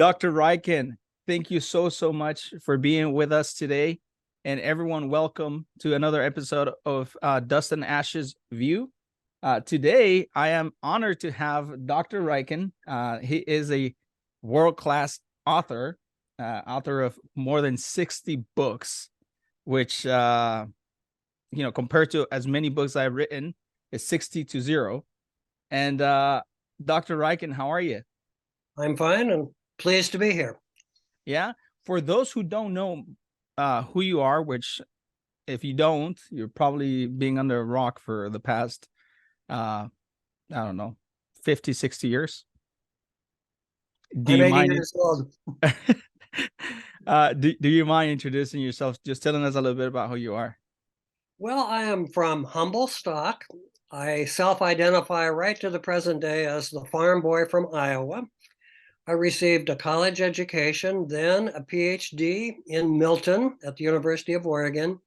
Dr. Ryken, thank you so much for being with us today. And everyone, welcome to another episode of Dust and Ashes View. Today, I am honored to have Dr. Ryken. He is a world-class author, author of more than 60 books, which, compared to as many books I've written, is 60 to 0. And Dr. Ryken, how are you? I'm fine and pleased to be here. Yeah. For those who don't know who you are, which if you don't, you're probably being under a rock for the past, I don't know, 50, 60 years. Do I'm you 80 mind? years old. Do you mind introducing yourself? Just telling us a little bit about who you are. Well, I am from humble stock. I self-identify right to the present day as the farm boy from Iowa. I received a college education, then a PhD in Milton at the University of Oregon,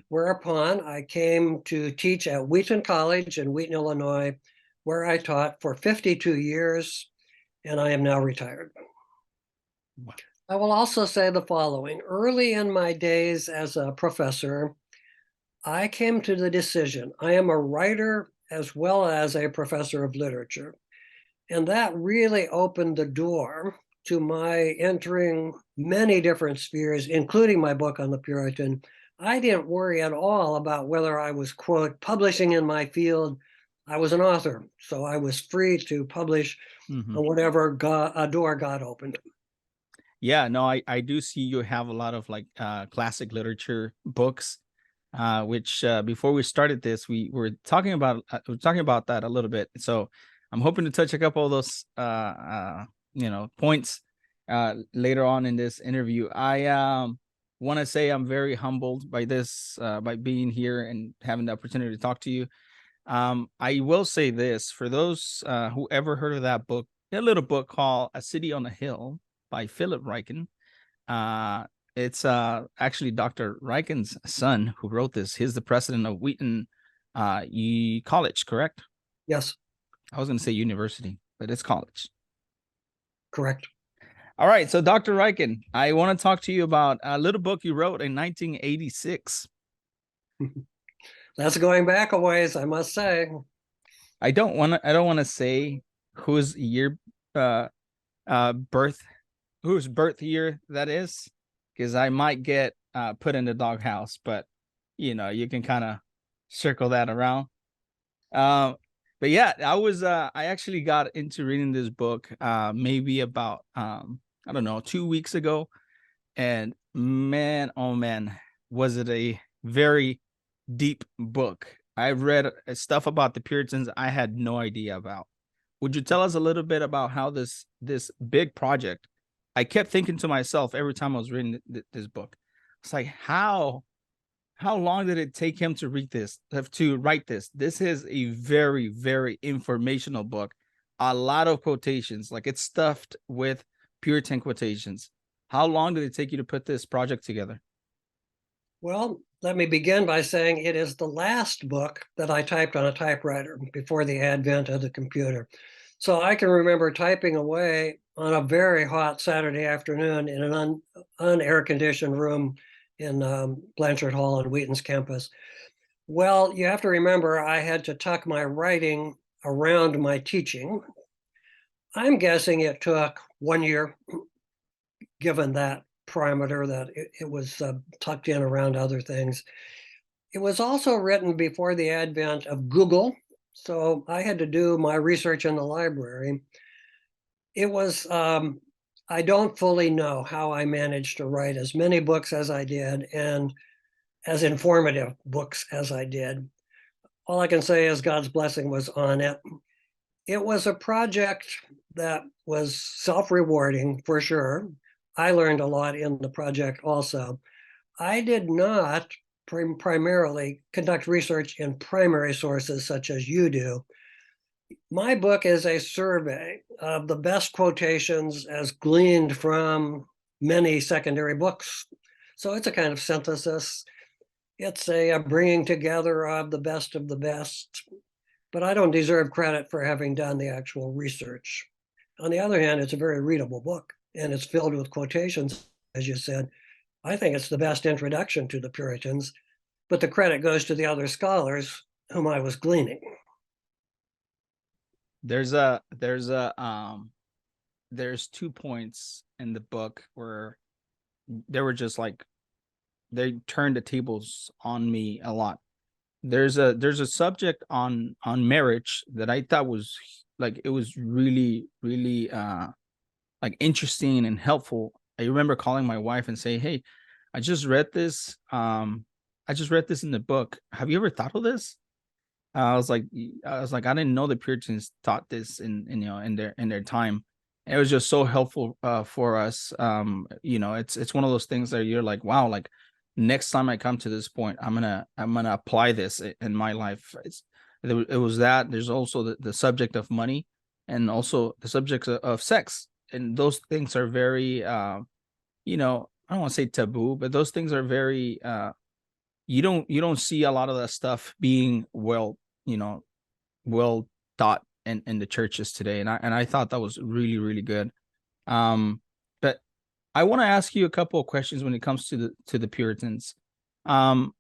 whereupon I came to teach at Wheaton College in Wheaton, Illinois, where I taught for 52 years, and I am now retired. Wow. I will also say the following. Early in my days as a professor, I came to the decision, I am a writer as well as a professor of literature. And that really opened the door to my entering many different spheres, including my book on the Puritan. I didn't worry at all about whether I was, quote, publishing in my field. I was an author, so I was free to publish on whatever door God opened. Yeah, no, I do see you have a lot of like classic literature books, which before we started this, we were talking about that a little bit. So I'm hoping to touch a couple of those points later on in this interview. I want to say I'm very humbled by this, by being here and having the opportunity to talk to you. I will say this for those who ever heard of that book, a little book called A City on a Hill by Leland Ryken. It's actually Dr. Ryken's son who wrote this. He's the president of Wheaton College, correct? Yes. I was going to say university, but it's college. Correct. All right. So, Dr. Ryken, I want to talk to you about a little book you wrote in 1986. That's going back a ways, I must say. I don't want to say whose year whose birth year that is, because I might get put in the doghouse, but you can kind of circle that around. But yeah, I actually got into reading this book maybe about I don't know, 2 weeks ago, and man, oh man, was it a very deep book. I read stuff about the Puritans I had no idea about. Would you tell us a little bit about how this big project? I kept thinking to myself every time I was reading this book, it's like, how long did it take him to write this? This is a very, very informational book. A lot of quotations, like it's stuffed with Puritan quotations. How long did it take you to put this project together? Well, let me begin by saying it is the last book that I typed on a typewriter before the advent of the computer. So I can remember typing away on a very hot Saturday afternoon in an unair-conditioned room in Blanchard Hall on Wheaton's campus. Well, you have to remember I had to tuck my writing around my teaching. I'm guessing it took 1 year, given that parameter that it was tucked in around other things. It was also written before the advent of Google, so I had to do my research in the library. It was, I don't fully know how I managed to write as many books as I did and as informative books as I did. All I can say is God's blessing was on it. It was a project that was self-rewarding for sure. I learned a lot in the project also. I did not primarily conduct research in primary sources such as you do. My book is a survey of the best quotations as gleaned from many secondary books. So it's a kind of synthesis. It's a bringing together of the best, but I don't deserve credit for having done the actual research. On the other hand, it's a very readable book. and it's filled with quotations, as you said. I think it's the best introduction to the Puritans, but the credit goes to the other scholars whom I was gleaning. There's 2 points in the book where they were just like they turned the tables on me a lot. There's a subject on marriage that I thought was like it was really like interesting and helpful. I remember calling my wife and say, "Hey, I just read this. I just read this in the book. Have you ever thought of this?" I didn't know the Puritans taught this in their time. It was just so helpful for us. It's one of those things that you're like, wow, like next time I come to this point, I'm gonna apply this in my life. It was that. There's also the subject of money, and also the subject of sex, and those things are very I don't want to say taboo, but those things are very you don't see a lot of that stuff being you know well taught in the churches today, and I thought that was really good. But I want to ask you a couple of questions when it comes to the Puritans. um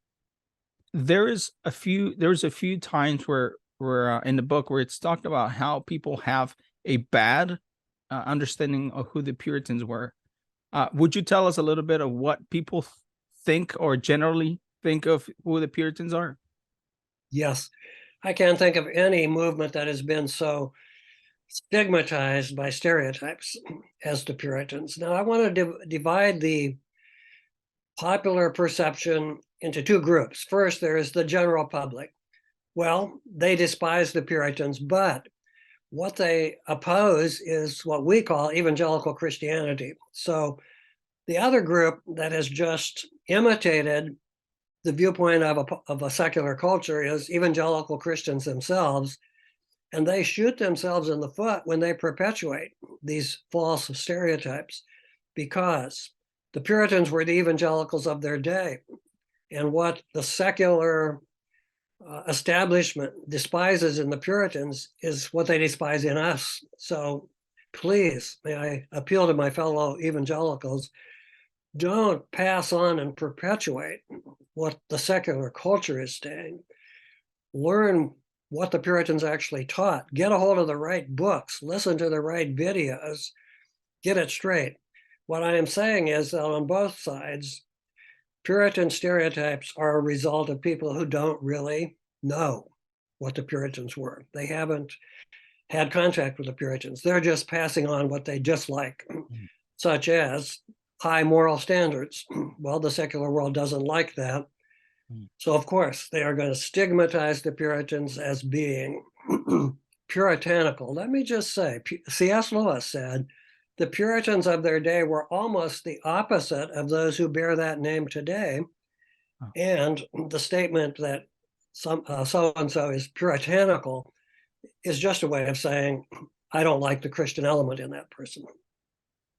there's a few times where in the book where it's talked about how people have a bad understanding of who the Puritans were. Would you tell us a little bit of what people think or generally think of who the Puritans are? Yes, I can't think of any movement that has been so stigmatized by stereotypes as the Puritans. Now, I want to divide the popular perception into two groups. First, there is the general public. Well, they despise the Puritans, but what they oppose is what we call evangelical Christianity. So the other group that has just imitated the viewpoint of a secular culture is evangelical Christians themselves, and they shoot themselves in the foot when they perpetuate these false stereotypes, because the Puritans were the evangelicals of their day. And what the secular establishment despises in the Puritans is what they despise in us. So please, may I appeal to my fellow evangelicals, don't pass on and perpetuate what the secular culture is saying. Learn what the Puritans actually taught. Get a hold of the right books, listen to the right videos, get it straight. What I am saying is that on both sides, Puritan stereotypes are a result of people who don't really know what the Puritans were. They haven't had contact with the Puritans. They're just passing on what they dislike, such as high moral standards. Well, the secular world doesn't like that. So, of course, they are going to stigmatize the Puritans as being puritanical. Let me just say, C.S. Lewis said, the Puritans of their day were almost the opposite of those who bear that name today. Oh, And the statement that so-and-so is puritanical is just a way of saying, I don't like the Christian element in that person.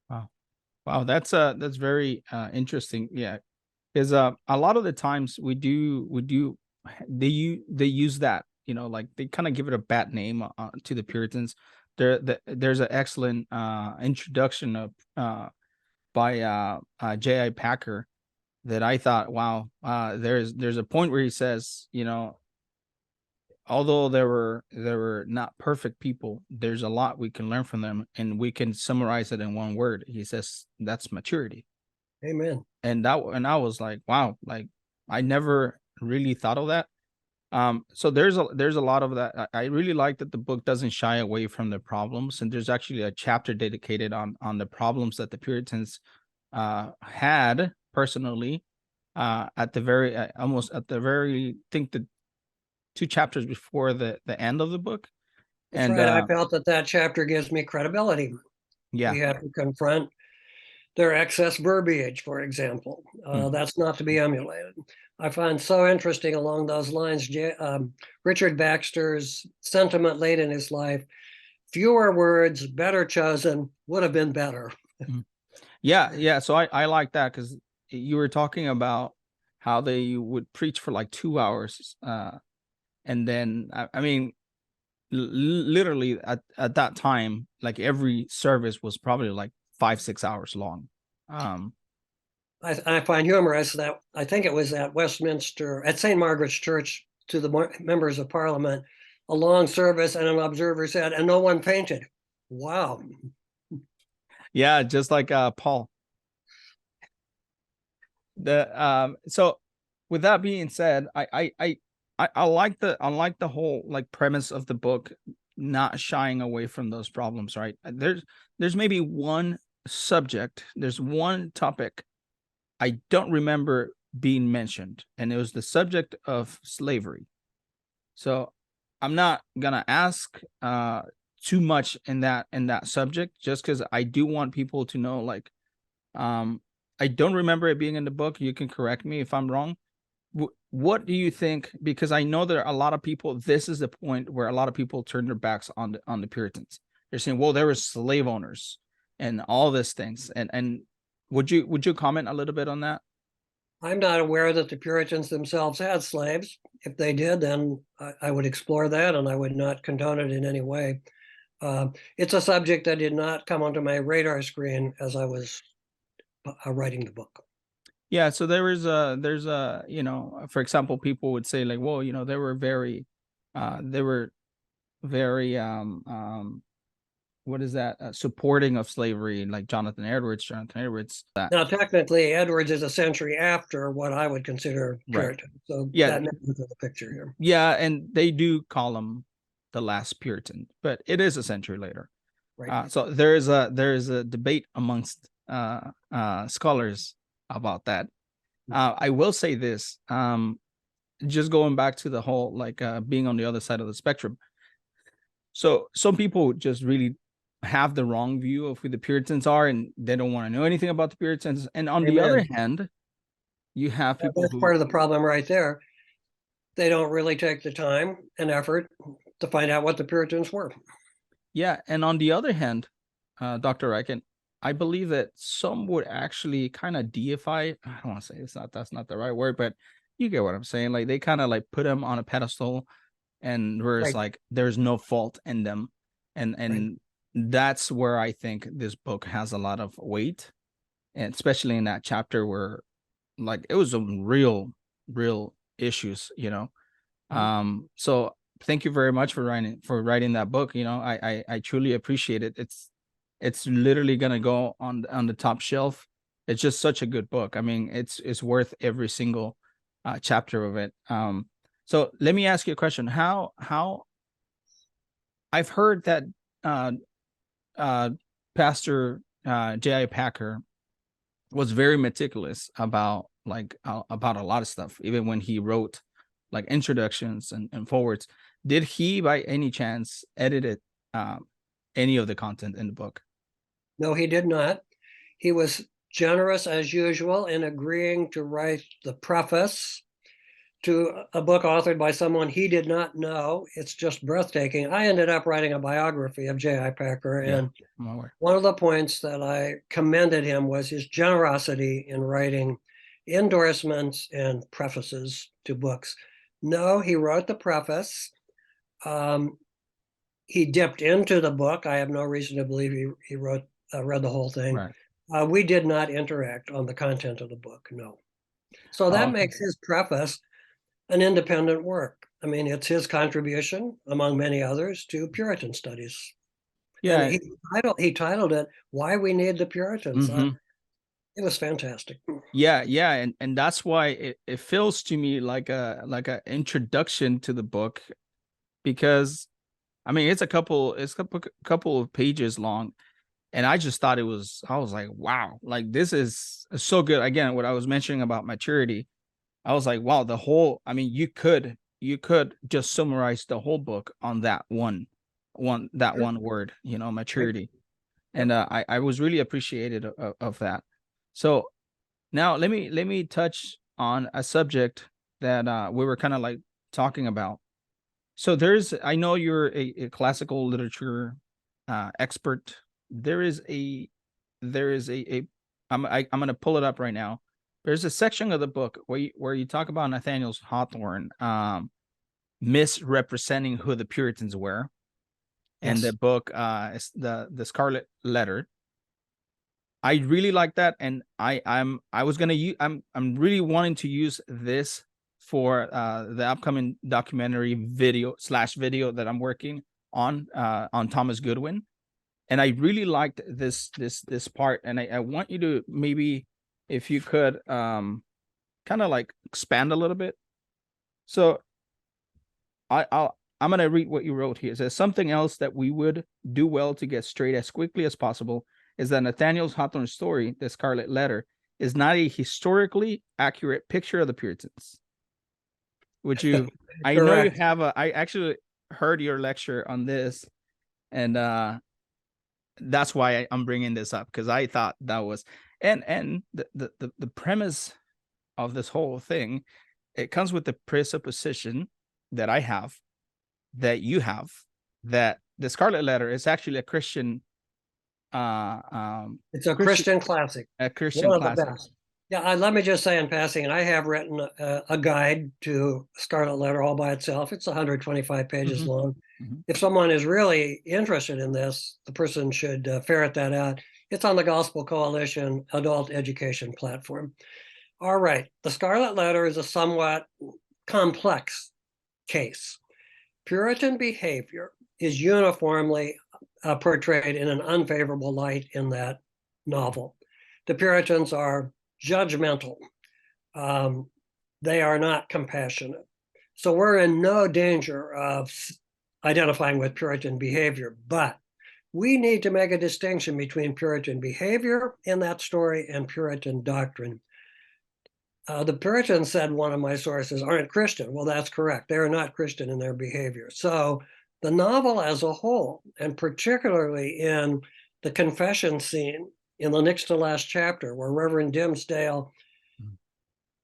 wow. Wow, that's very interesting. Yeah, because a lot of the times we do they use that, like they kind of give it a bad name to the Puritans. There's an excellent introduction of by J.I. Packer that I thought, wow, there's a point where he says, although there were not perfect people, there's a lot we can learn from them, and we can summarize it in one word. He says that's maturity. Amen. And I was like, wow, like I never really thought of that. So there's a lot of that. I really like that the book doesn't shy away from the problems, and there's actually a chapter dedicated on the problems that the Puritans had personally, at the very almost at the very, I think the 2 chapters before the end of the book. That's And right. I felt that that chapter gives me credibility. yeah. We have to confront their excess verbiage, for example. Hmm. That's not to be emulated. I find so interesting along those lines, Richard Baxter's sentiment late in his life: fewer words, better chosen, would have been better. Hmm. Yeah. So I like that, because you were talking about how they would preach for like 2 hours, and then I mean, literally at that time, like every service was probably like 5-6 hours long. I find humorous that I think it was at Westminster, at St. Margaret's Church, to the members of Parliament, a long service, and an observer said, "And no one fainted." Wow. Yeah, just like Paul. So with that being said, I like the whole like premise of the book, not shying away from those problems, right? There's maybe one subject, there's one topic I don't remember being mentioned, and it was the subject of slavery. So I'm not gonna ask too much in that subject, just because I do want people to know, like, I don't remember it being in the book. You can correct me if I'm wrong. What do you think? Because I know there are a lot of people. This is the point where a lot of people turn their backs on the Puritans. They're saying, "Well, there were slave owners and all these things." And would you comment a little bit on that? I'm not aware that the Puritans themselves had slaves. If they did, then I would explore that, and I would not condone it in any way. It's a subject that did not come onto my radar screen as I was writing the book. Yeah. So there's a, for example, people would say like, "Well, they were very what is that, supporting of slavery, like Jonathan Edwards, that." Now, technically, Edwards is a century after what I would consider Right. Puritan, so Yeah. that makes the picture here. Yeah, and they do call him the last Puritan, but it is a century later. Right. So there is a debate amongst scholars about that. I will say this, just going back to the whole, like, being on the other side of the spectrum. So some people just really have the wrong view of who the Puritans are, and they don't want to know anything about the Puritans. And on the other Amen. hand, you have people That's who, part of the problem right there. They don't really take the time and effort to find out what the Puritans were. yeah, and on the other hand, Dr. Ryken, I believe that some would actually kind of deify. I don't want to say that's not the right word, but you get what I'm saying. Like, they kind of like put them on a pedestal, and where it's Right. like there's no fault in them, and Right. that's where I think this book has a lot of weight, and especially in that chapter where, like, it was some real issues. Mhm. So thank you very much for writing that book. I truly appreciate it. It's literally gonna go on the top shelf. It's just such a good book. I mean, it's worth every single chapter of it. So let me ask you a question. How I've heard that uh uh Pastor J.I. Packer was very meticulous about a lot of stuff, even when he wrote like introductions and forwards. Did he by any chance edited any of the content in the book? No, he did not. He was generous as usual in agreeing to write the preface to a book authored by someone he did not know. It's just breathtaking. I ended up writing a biography of J.I. Packer, Yeah, and I'm aware. one of the points that I commended him was his generosity in writing endorsements and prefaces to books. No, he wrote the preface. Um, he dipped into the book. I have no reason to believe he read the whole thing. Right. We did not interact on the content of the book, no. So Oh, that okay. makes his preface an independent work. I mean, it's his contribution, among many others, to Puritan studies. And Yeah. he titled it "Why We Need the Puritans." Hmm. It was fantastic. Yeah, and that's why it feels to me like a introduction to the book, because I mean it's a couple of pages long, and I just thought I was like, wow, like this is so good. Again, what I was mentioning about maturity, I was like, wow, I mean, you could just summarize the whole book on that one word, Right? maturity. And Yep. I was really appreciated of that. So now let me touch on a subject that we were kind of like talking about. So I know you're a classical literature expert. There is I'm gonna pull it up right now. There's a section of the book where you talk about Nathaniel Hawthorne misrepresenting who the Puritans were, and the Yes. book is the Scarlet Letter. I really like that, and I was gonna use I'm really wanting to use this for the upcoming documentary video that I'm working on Thomas Goodwin, and I really liked this part, and I want you to maybe, if you could, kind of like expand a little bit. So I'm gonna read what you wrote here. It says something else that we would do well to get straight as quickly as possible is that Nathaniel Hawthorne's story, The Scarlet Letter, is not a historically accurate picture of the Puritans. Would you? I know you Correct. have a. I actually heard your lecture on this, and that's why I'm bringing this up, because I thought that was, and the premise of this whole thing, it comes with the presupposition that I have, that you have, that the Scarlet Letter is actually It's a Christian Christian classic, a Christian one of the classic. best. Yeah, let me just say in passing, I have written a guide to Scarlet Letter all by itself. It's 125 pages Mhm, long. mhm. If someone is really interested in this, the person should ferret that out. It's on the Gospel Coalition Adult Education platform. All right, the Scarlet Letter is a somewhat complex case. Puritan behavior is uniformly portrayed in an unfavorable light in that novel. The Puritans are judgmental. Um, they are not compassionate. So we're in no danger of identifying with Puritan behavior, but we need to make a distinction between Puritan behavior in that story and Puritan doctrine. The Puritans, said one of my sources, aren't Christian. Well, that's correct. They are not Christian in their behavior. So the novel as a whole, and particularly in the confession scene in the next to last chapter, where Reverend Dimsdale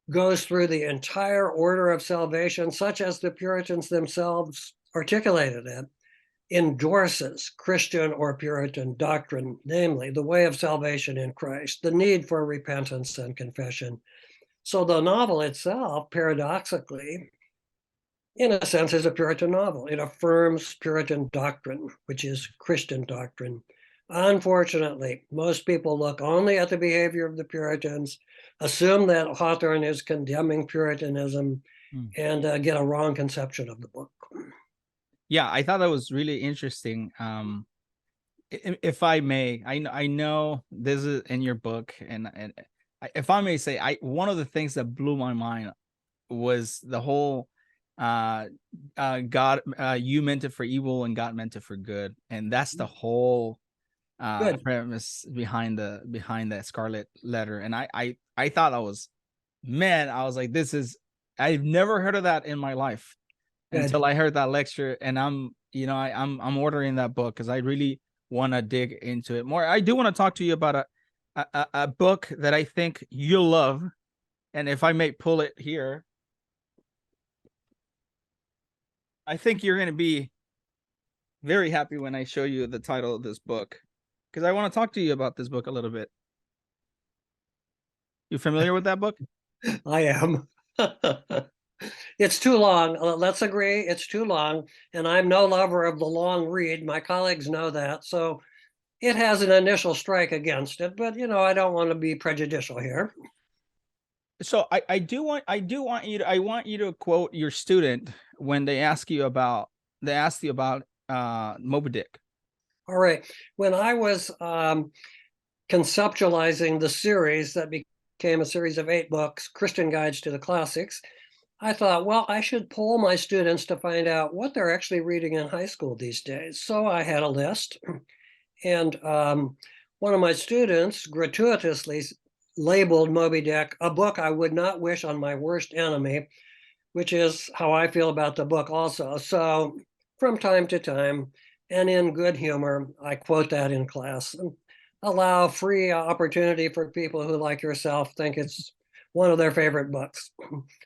goes through the entire order of salvation, such as the Puritans themselves articulated it, endorses Christian or Puritan doctrine, namely the way of salvation in Christ, the need for repentance and confession. So the novel itself, paradoxically, in a sense, is a Puritan novel. It affirms Puritan doctrine, which is Christian doctrine. Unfortunately, most people look only at the behavior of the Puritans, assume that Hawthorne is condemning Puritanism, Mm. and get a wrong conception of the book. Yeah, I thought that was really interesting. If I may, I know this is in your book, and if I may say, I one of the things that blew my mind was the whole uh God, you meant it for evil and God meant it for good, and that's the whole Good, premise behind that Scarlet Letter. And I thought that was, man, I was like, this is, I've never heard of that in my life good. until I heard that lecture, and I'm ordering that book because I really want to dig into it more. I do want to talk to you about a book that I think you'll love, and if I may pull it here, I think you're going to be very happy when I show you the title of this book, because I want to talk to you about this book a little bit. You familiar with that book? I am. It's too long. Let's agree it's too long. And I'm no lover of the long read. My colleagues know that. So it has an initial strike against it, but I don't want to be prejudicial here. So I do want you to, I want you to quote your student when they asked you about Moby Dick. All right. When I was conceptualizing the series that became a series of 8 books, Christian Guides to the Classics, I thought, well, I should poll my students to find out what they're actually reading in high school these days. So I had a list, and one of my students gratuitously labeled Moby Dick a book I would not wish on my worst enemy, which is how I feel about the book also. So from time to time, and in good humor, I quote that in class and allow free opportunity for people who, like yourself, think it's one of their favorite books.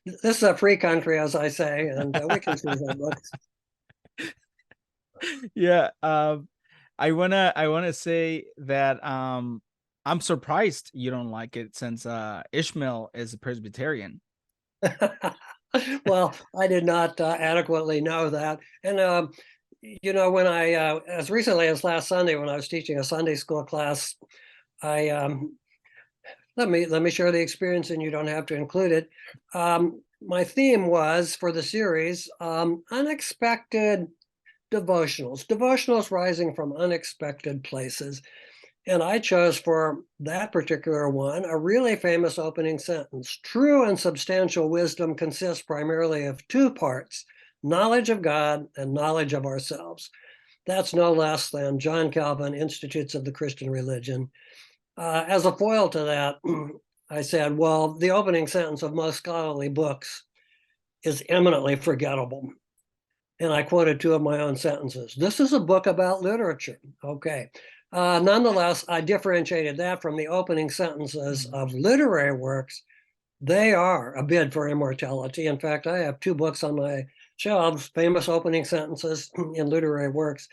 This is a free country, as I say, and we can choose our books. Yeah, I wanna say that I'm surprised you don't like it, since Ishmael is a Presbyterian. Well, I did not adequately know that. And, when I, as recently as last Sunday, when I was teaching a Sunday school class, I let me share the experience, and you don't have to include it. My theme was for the series unexpected devotionals rising from unexpected places. And I chose for that particular one a really famous opening sentence. True and substantial wisdom consists primarily of two parts: knowledge of God and knowledge of ourselves. That's no less than John Calvin, Institutes of the Christian Religion. As a foil to that, I said, well, the opening sentence of most scholarly books is eminently forgettable. And I quoted two of my own sentences. This is a book about literature. Okay. Nonetheless, I differentiated that from the opening sentences of literary works. They are a bid for immortality. In fact, I have two books on my shelves, famous opening sentences in literary works.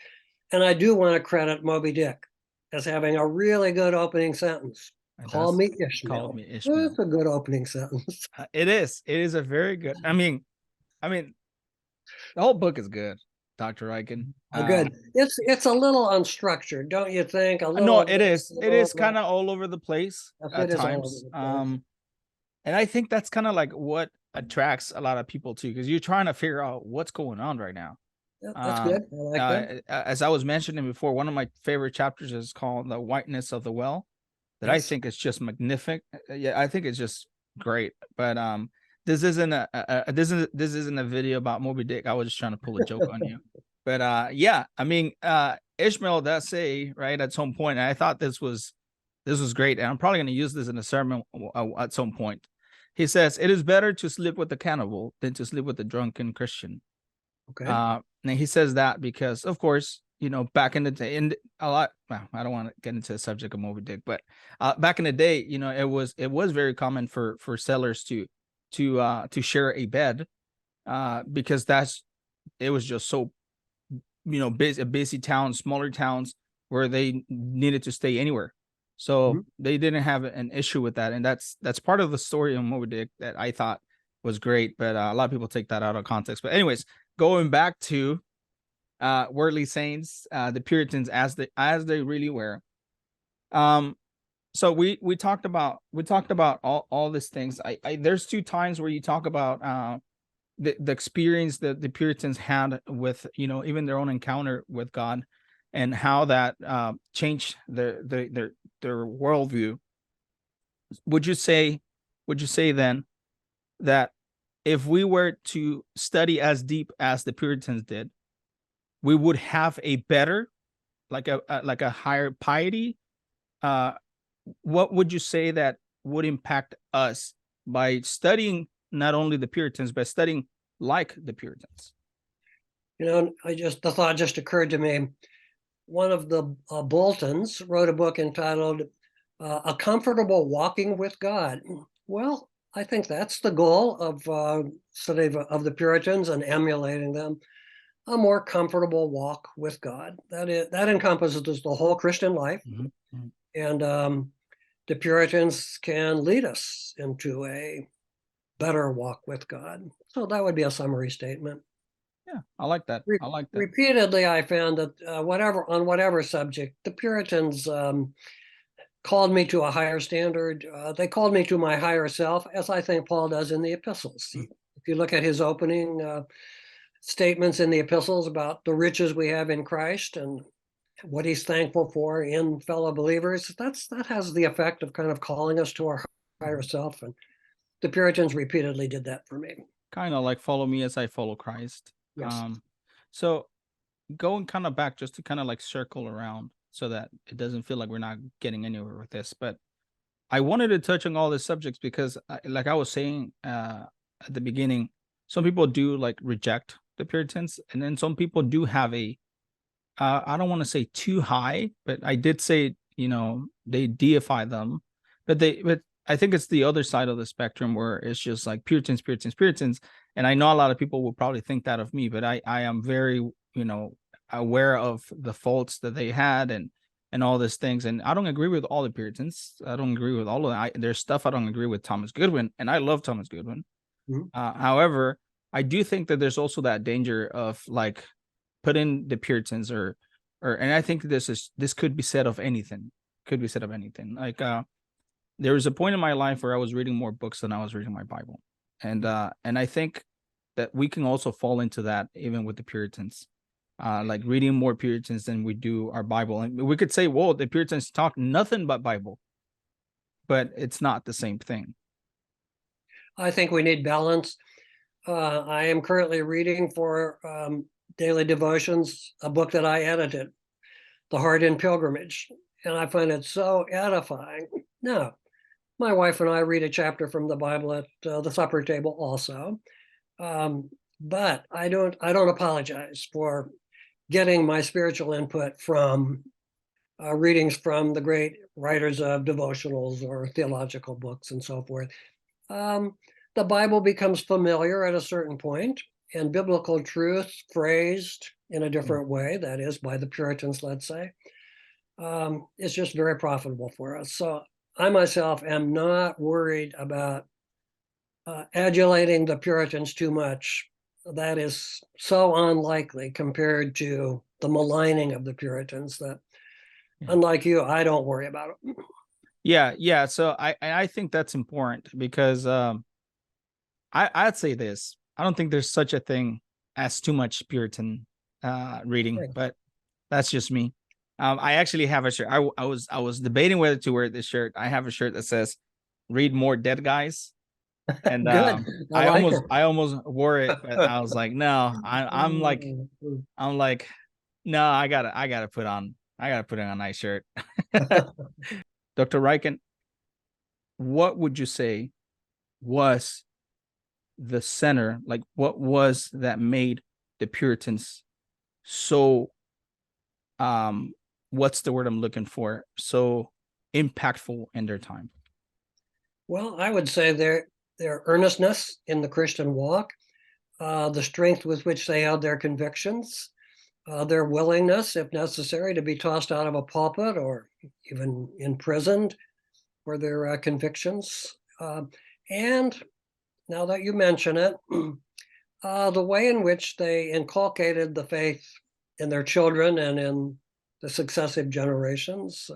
And I do want to credit Moby Dick as having a really good opening sentence. It Call does. me Call Ishmael. me Ishmael. That's a good opening sentence. It is. It is a very good. I mean, the whole book is good, Dr. Ryken. Good. It's a little unstructured, don't you think? A little No, of it this, is. a It little is of that. kind of all over the place Yes, at it is all over times. the place. And I think that's kind of like what attracts a lot of people too, because you're trying to figure out what's going on right now. Yeah, that's good. I like that. As I was mentioning before, one of my favorite chapters is called "The Whiteness of the Well," that I Yes. think is just magnific. Yeah, I think it's just great. But this isn't this isn't a video about Moby Dick. I was just trying to pull a joke on you. But yeah, I mean, Ishmael does say right at some point, and I thought this was great, and I'm probably going to use this in a sermon at some point. He says, "It is better to sleep with the cannibal than to sleep with the drunken Christian." Okay. And he says that because, of course, you know, back in the day, in a lot. Well, I don't want to get into the subject of Moby Dick, but back in the day, you know, it was very common for sailors to share a bed, because it was just so, you know, busy towns, smaller towns where they needed to stay anywhere. So Mhm. they didn't have an issue with that, and that's part of the story of Moby Dick that I thought was great. But a lot of people take that out of context. But anyways, going back to worldly saints, the Puritans as they really were. Um, so we talked about all these things. I there's two times where you talk about the experience that the Puritans had with, you know, even their own encounter with God, and how that changed their worldview. Would you say would you say then that if we were to study as deep as the Puritans did, we would have a better, like a higher piety? Uh, what would you say that would impact us by studying not only the Puritans but studying like the Puritans? The thought just occurred to me. One of the Boltons wrote a book entitled "A Comfortable Walking with God." Well, I think that's the goal of study of the Puritans and emulating them. A more comfortable walk with God. That encompasses the whole Christian life, Mhm, mhm. and the Puritans can lead us into a better walk with God. So that would be a summary statement. Yeah, I like that. Re- I like that. Repeatedly, I found that whatever subject, the Puritans called me to a higher standard. They called me to my higher self, as I think Paul does in the epistles. Mm. If you look at his opening statements in the epistles about the riches we have in Christ and what he's thankful for in fellow believers, that has the effect of kind of calling us to our higher self. And the Puritans repeatedly did that for me. Kind of like follow me as I follow Christ. Yes. So going kind of back, just to kind of like circle around so that it doesn't feel like we're not getting anywhere with this. But I wanted to touch on all the subjects because, like I was saying at the beginning, some people do like reject the Puritans, and then some people do have a, I don't want to say too high, but I did say, you know, they deify them, but I think it's the other side of the spectrum where it's just like Puritans, Puritans, Puritans. And I know a lot of people will probably think that of me, but I am very, you know, aware of the faults that they had, and all these things. And I don't agree with all the Puritans. I don't agree with all of that. There's stuff I don't agree with Thomas Goodwin, and I love Thomas Goodwin. Mhm. However, I do think that there's also that danger of like putting the Puritans, or and I think this could be said of anything. could be said of anything. Like there was a point in my life where I was reading more books than I was reading my Bible, and I think that we can also fall into that even with the Puritans, like reading more Puritans than we do our Bible. And we could say, "Whoa, the Puritans talk nothing but Bible," but it's not the same thing. I think we need balance. I am currently reading for daily devotions a book that I edited, The Heart in Pilgrimage, and I find it so edifying. Now, my wife and I read a chapter from the Bible at the supper table also, but I don't apologize for getting my spiritual input from readings from the great writers of devotionals or theological books and so forth. Um, the Bible becomes familiar at a certain point, and biblical truth phrased in a different way, that is, by the Puritans, let's say, is just very profitable for us. So I myself am not worried about adulating the Puritans too much. That is so unlikely compared to the maligning of the Puritans that, Yeah. unlike you, I don't worry about it. Yeah, yeah. So I think that's important because I'd say this. I don't think there's such a thing as too much Puritan reading, Right. but that's just me. I actually have a shirt. I was debating whether to wear this shirt. I have a shirt that says "Read more dead guys," and Good. I like it. I almost wore it, but I was like, no, I'm like, no, I gotta put on a nice shirt. Dr. Ryken, what would you say was the center? Like, what was that made the Puritans so what's the word I'm looking for? So impactful in their time. Well, I would say their earnestness in the Christian walk, the strength with which they held their convictions, their willingness, if necessary, to be tossed out of a pulpit or even imprisoned for their convictions. And now that you mention it, the way in which they inculcated the faith in their children and in the successive generations.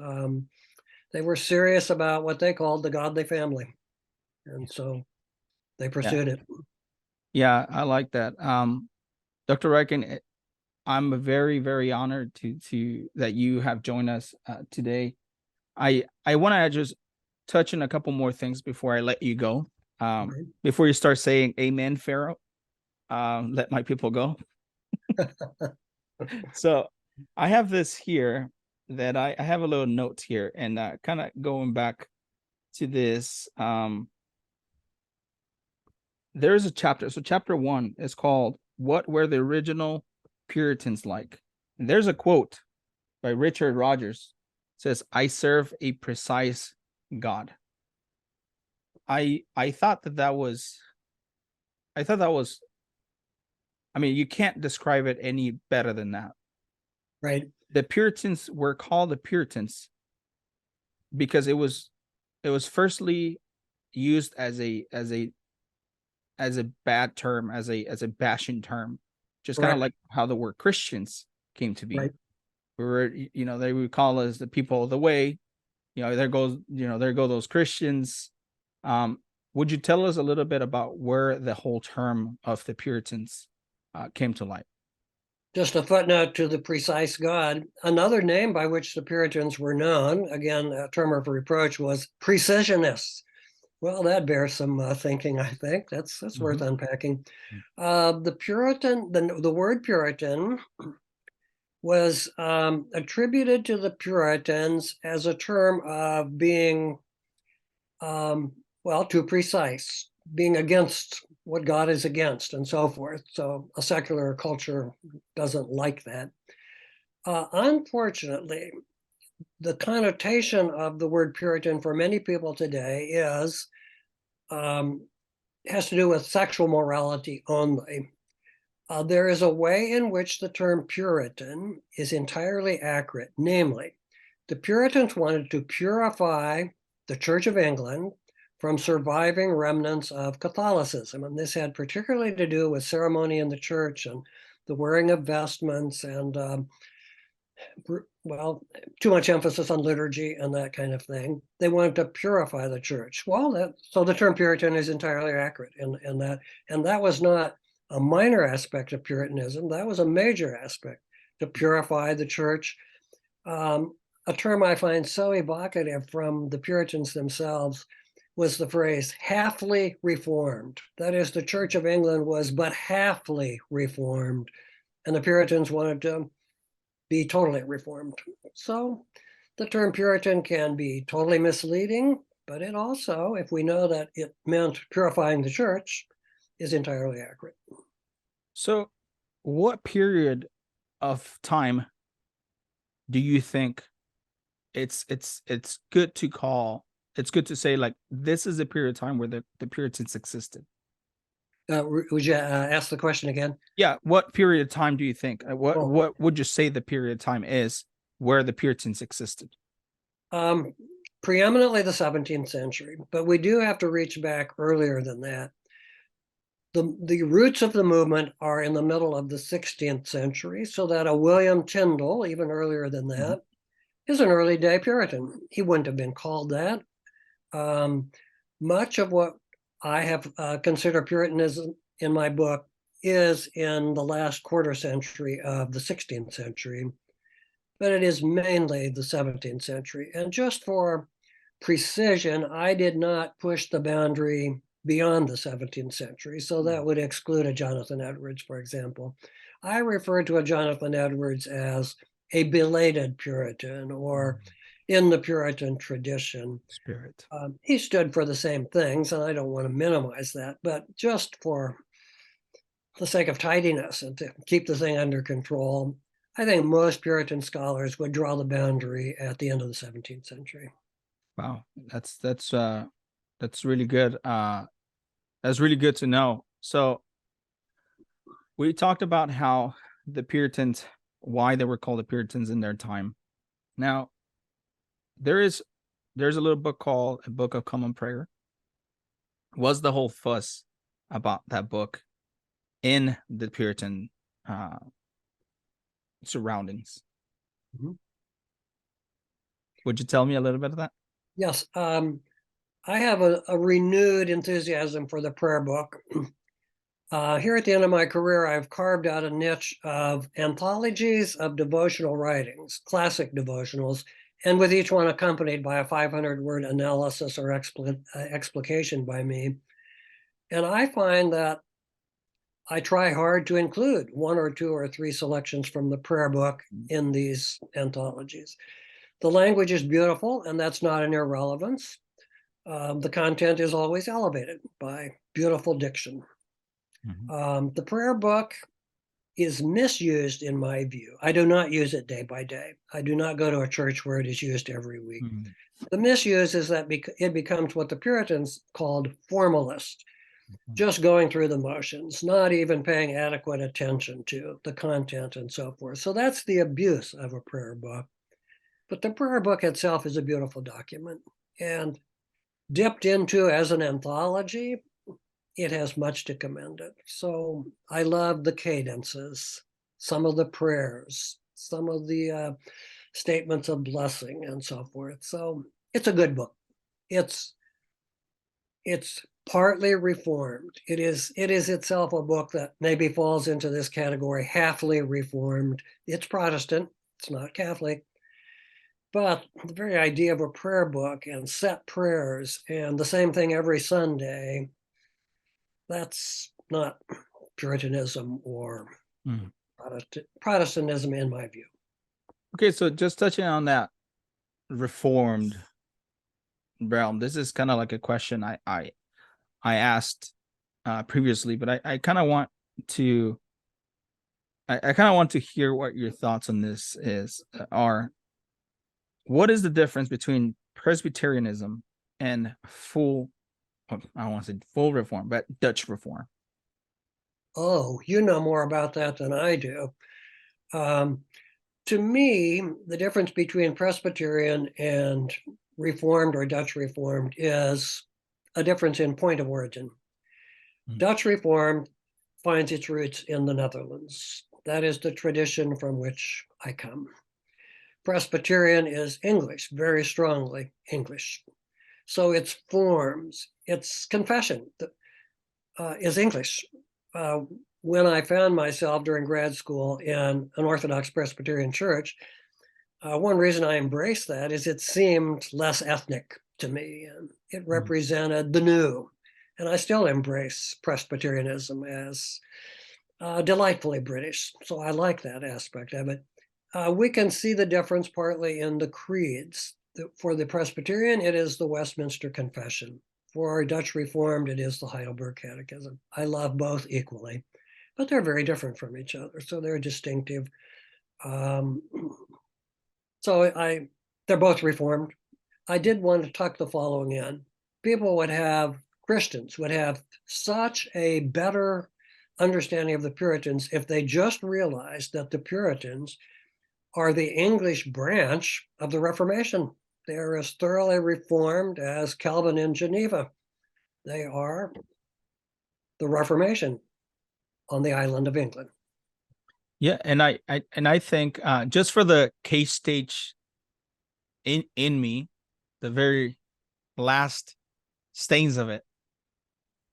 They were serious about what they called the godly family. And so they Yeah. pursued it. Yeah, I like that. Dr. Ryken, I'm very, very honored to that you have joined us today. I want to just touch on a couple more things before I let you go. Right? Before you start saying amen, Pharaoh, let my people go. So I have this here that I have a little note here and kind of going back to this. There's a chapter. So chapter 1 is called "What Were the Original Puritans Like?" And there's a quote by Richard Rogers. It says, "I serve a precise God." I thought that was I thought that was I mean, you can't describe it any better than that. Right. The Puritans were called the Puritans because it was firstly used as a bad term, as a bashing term, just kind of Correct. like how the word Christians came to be. Right. We were, they would call us the people of the way. There go those Christians. Um, would you tell us a little bit about where the whole term of the Puritans came to light? Just a footnote to the precise God. Another name by which the Puritans were known, again, a term of reproach, was precisionists. Well, that bears some thinking, I think. That's worth unpacking. The word Puritan was attributed to the Puritans as a term of being, too precise, being against what God is against, and so forth. So a secular culture doesn't like that. Unfortunately, the connotation of the word Puritan for many people today has to do with sexual morality only. There is a way in which the term Puritan is entirely accurate. Namely, the Puritans wanted to purify the Church of England from surviving remnants of Catholicism. And this had particularly to do with ceremony in the church and the wearing of vestments and well, too much emphasis on liturgy and that kind of thing. They wanted to purify the church. Well, so the term Puritan is entirely accurate and that was not a minor aspect of Puritanism. That was a major aspect to purify the church. A term I find so evocative from the Puritans themselves was the phrase halfly reformed. That is, the Church of England was but halfly reformed, and the Puritans wanted to be totally reformed. So the term Puritan can be totally misleading, but it also, if we know that it meant purifying the church, is entirely accurate. So, what period of time do you think it's good to call? It's good to say like this is a period of time where the Puritans existed. Would you ask the question again? Yeah, what period of time do you think? Oh, What would you say the period of time is where the Puritans existed? um, preeminently the 17th century, but we do have to reach back earlier than that. The roots of the movement are in the middle of the 16th century, so that a William Tyndale, even earlier than that, is an early day Puritan. He wouldn't have been called that. Much of what I have considered Puritanism in my book is in the last quarter century of the 16th century, but it is mainly the 17th century. And just for precision, I did not push the boundary beyond the 17th century, so that would exclude a Jonathan Edwards, for example. I refer to a Jonathan Edwards as a belated Puritan or in the Puritan tradition. Spirit. He stood for the same things, and I don't want to minimize that, but just for the sake of tidiness and to keep the thing under control, I think most Puritan scholars would draw the boundary at the end of the 17th century. Wow, that's really good. That's really good to know. So we talked about how the Puritans, why they were called the Puritans in their time. Now, there's a little book called A Book of Common Prayer. Was the whole fuss about that book in the Puritan surroundings? Mhm. Would you tell me a little bit of that? Yes, I have a renewed enthusiasm for the prayer book. Here at the end of my career, I've carved out a niche of anthologies of devotional writings, classic devotionals, and with each one accompanied by a 500-word analysis or explication by me. And I find that I try hard to include one or two or three selections from the prayer book in these anthologies. The language is beautiful, and that's not an irrelevance. The content is always elevated by beautiful diction. The prayer book is misused in my view. I do not use it day by day. I do not go to a church where it is used every week. The misuse is that it becomes what the Puritans called formalist, just going through the motions, not even paying adequate attention to the content and so forth. So that's the abuse of a prayer book. But the prayer book itself is a beautiful document. And dipped into as an anthology, it has much to commend it. So I love the cadences, some of the prayers, some of the statements of blessing and so forth. So it's a good book. It's partly reformed. It is itself a book that maybe falls into this category, halfly reformed. It's Protestant, it's not Catholic. But the very idea of a prayer book and set prayers and the same thing every Sunday, that's not Puritanism or Protestantism in my view. Okay, so just touching on that reformed realm, this is kind of like a question I asked previously, but I kind of want to I kind of want to hear what your thoughts on this are. What is the difference between Presbyterianism and full, I don't want to say full reform, but Dutch reform? Oh, you know more about that than I do. To me, the difference between Presbyterian and Reformed or Dutch Reformed is a difference in point of origin. Dutch Reformed finds its roots in the Netherlands. That is the tradition from which I come. Presbyterian is English, very strongly English. So its forms, its confession is English. When I found myself during grad school in an Orthodox Presbyterian church, one reason I embraced that is it seemed less ethnic to me, and it represented the new. And I still embrace Presbyterianism as delightfully British. So I like that aspect of it. We can see the difference partly in the creeds. For the Presbyterian, it is the Westminster Confession. For Dutch Reformed, it is the Heidelberg Catechism. I love both equally, but they're very different from each other. So they're distinctive. Um, they're both Reformed. I did want to tuck the following in. Christians would have such a better understanding of the Puritans if they just realized that the Puritans are the English branch of the Reformation. They are as thoroughly Reformed as Calvin in Geneva. They are the Reformation on the island of England. Yeah, and I think just for the case stage in me, the very last stains of it,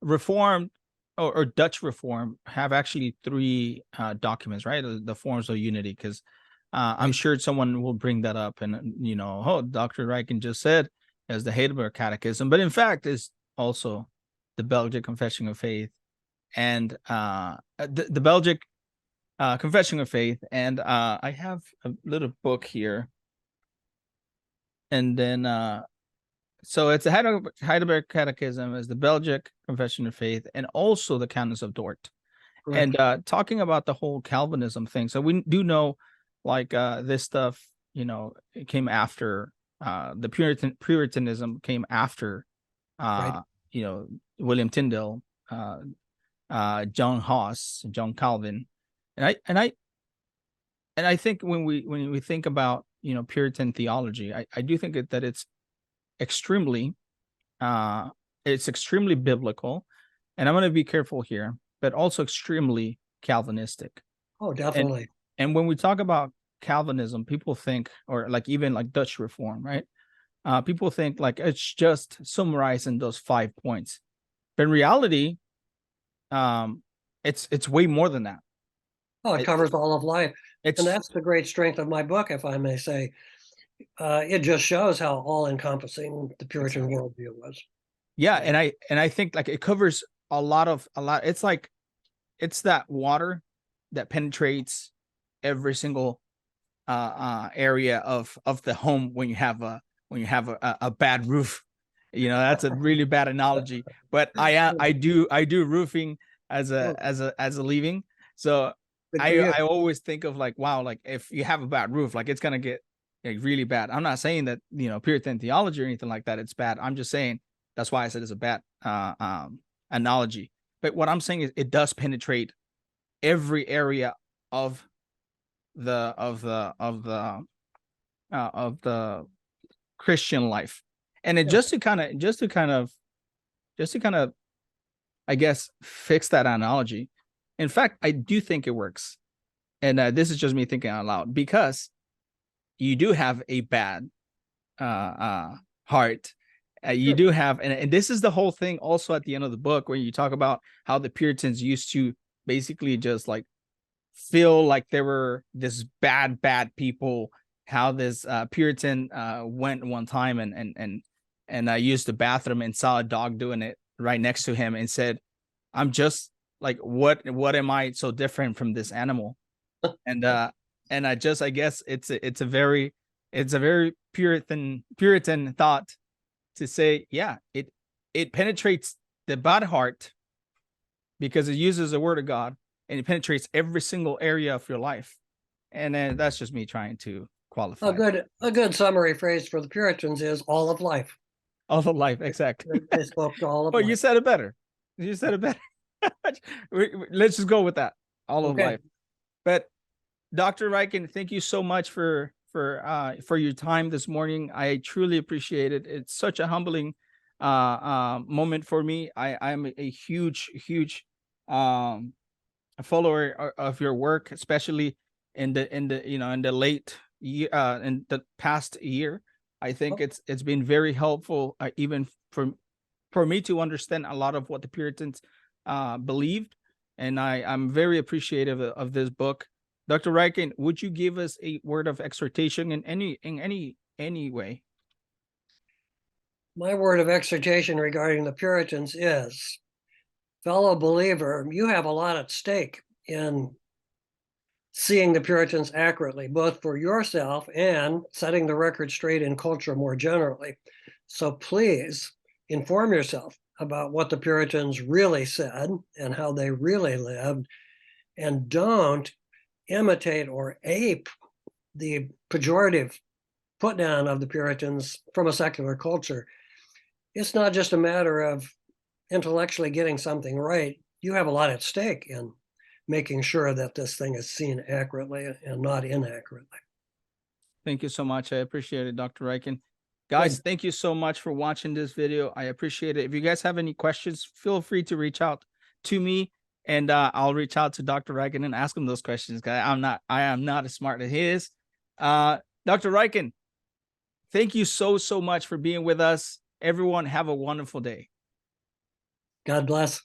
Reformed or Dutch Reform have actually three documents, right? The forms of unity, because I'm sure someone will bring that up, and Dr. Ryken just said as the Heidelberg Catechism, but in fact is also the Belgic Confession of Faith and the Belgic Confession of Faith, and I have a little book here, and then so it's the Heidelberg Catechism, is the Belgic Confession of Faith, and also the Canons of Dort. Correct. And talking about the whole Calvinism thing, so we do know, like this stuff, it came after the Puritanism came after, Right. William Tyndale, John Huss, John Calvin, and I think when we think about Puritan theology, I do think that extremely it's extremely biblical, and I'm going to be careful here, but also extremely Calvinistic. Oh, And definitely. and when we talk about Calvinism, people think, or like even like Dutch Reform, right? People think like it's just summarized in those 5 points, but in reality, it's way more than that. Oh, it It, covers all of life. And it's that's the great strength of my book, if I may say. It just shows how all-encompassing the Puritan exactly. worldview was. Yeah, Yeah. and I think like it covers a lot. It's like it's that water that penetrates every single area of the home when you have a bad roof. That's a really bad analogy, but I do roofing as a Oh, as a living. So good for I you. I always think of like, wow, like if you have a bad roof, like it's gonna get like really bad. I'm not saying that Puritan theology or anything like that it's bad. I'm just saying that's why I said it's a bad analogy. But what I'm saying is it does penetrate every area of the of the of the of the Christian life. And then Yeah. just to kind of I guess fix that analogy. In fact, I do think it works. And this is just me thinking out loud, because you do have a bad heart. You Sure. do have, and this is the whole thing also at the end of the book, where you talk about how the Puritans used to basically just like feel like they were this bad people. How this Puritan went one time and used the bathroom and saw a dog doing it right next to him and said, "I'm just like what am I so different from this animal?" And I guess it's a very Puritan thought to say, yeah, it penetrates the bad heart because it uses the word of God, and it penetrates every single area of your life. And then that's just me trying to A qualify good summary phrase for the Puritans is all of life. all of life. Exactly. They spoke to all of Oh, you life. said it better. You said it better. Let's just go with that. All of Okay. life. But Dr. Ryken, thank you so much for your time this morning. I truly appreciate it. It's such a humbling moment for me. I'm a huge um, follower of your work, especially in the late in the past year. I think it's been very helpful, even for me to understand a lot of what the Puritans believed, and I'm very appreciative of this book. Dr. Ryken, would you give us a word of exhortation in any way? My word of exhortation regarding the Puritans is, fellow believer, you have a lot at stake in seeing the Puritans accurately, both for yourself and setting the record straight in culture more generally. So please inform yourself about what the Puritans really said and how they really lived, and don't imitate or ape the pejorative put down of the Puritans from a secular culture. It's not just a matter of intellectually getting something right. You have a lot at stake in making sure that this thing is seen accurately and not inaccurately. Thank you so much. I appreciate it, Dr. Ryken. Guys, thank you so much for watching this video. I appreciate it. If you guys have any questions, feel free to reach out to me, and I'll reach out to Dr. Ryken and ask him those questions. I am not as smart as he is. Dr. Ryken, thank you so much for being with us. Everyone, have a wonderful day. God bless.